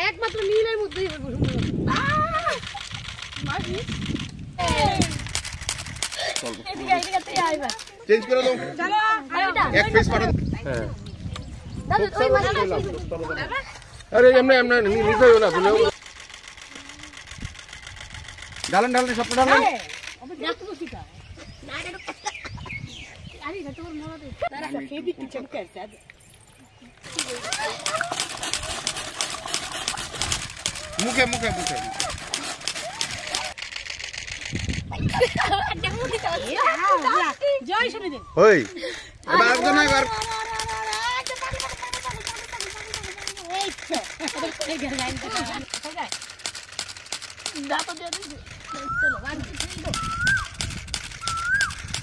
একমাত্র নীলের মধ্যেই চেঞ্জ করে দাও এক পিস পাঠান আরে এমনি এমনি মিস হইও না বলো ডালেন ডালেন সব ডালেন মুখে মুখে মুখে জয় শুনে দিন ওই এবার একজন এবার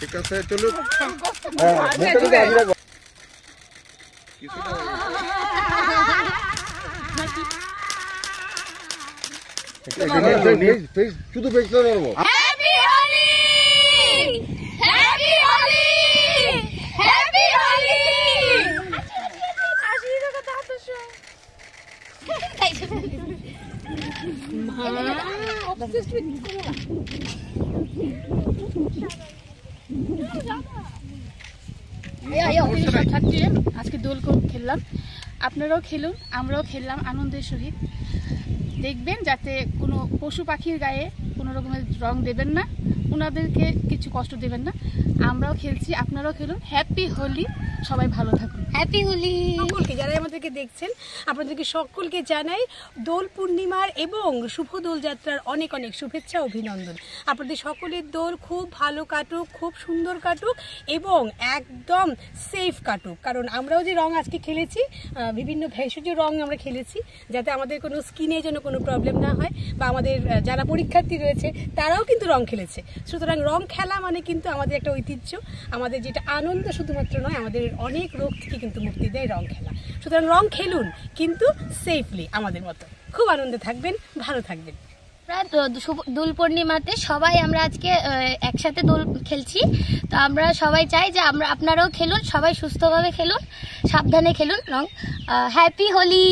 ঠিক আছে চলো শুধু পেছতে পারবো আজকে দোল খেললাম, আপনারাও খেলুন, আমরাও খেললাম আনন্দের সহিত। দেখবেন যাতে কোনো পশু পাখির গায়ে কোনো রকমের রং দেবেন না, ওনাদেরকে কিছু কষ্ট দেবেন না। আমরাও খেলছি, আপনারাও খেলুন। হ্যাপি হোলি, সবাই ভালো থাকুন। হ্যাপি হোলি সকলকে, যারা আমাদেরকে দেখছেন আপনাদেরকে সকলকে জানাই দোল পূর্ণিমার এবং শুভ দোলযাত্রার অনেক অনেক শুভেচ্ছা, অভিনন্দন। আপনাদের সকলের দোল খুব ভালো কাটুক, খুব সুন্দর কাটুক এবং একদম সেফ কাটুক। কারণ আমরাও যে রং আজকে খেলেছি, বিভিন্ন ভেষজ রং আমরা খেলেছি, যাতে আমাদের কোনো স্কিনে যেন কোনো প্রবলেম না হয়, বা আমাদের যারা পরীক্ষার্থী রয়েছে তারাও কিন্তু রং খেলেছে। সুতরাং রং খেলা মানে কিন্তু আমাদের একটা ঐতিহ্য, আমাদের যেটা আনন্দ শুধুমাত্র নয়, আমাদের অনেক রোগ থেকে কিন্তু মুক্তি দেয় রং খেলা। সুতরাং রং খেলুন, কিন্তু সেফলি, আমাদের মতো। খুব আনন্দে থাকবেন, ভালো থাকবেন। দোল পূর্ণিমাতে সবাই আমরা আজকে একসাথে দোল খেলছি, তো আমরা সবাই চাই যে আপনারাও খেলুন, সবাই সুস্থভাবে খেলুন, সাবধানে খেলুন রং। হ্যাপি হোলি।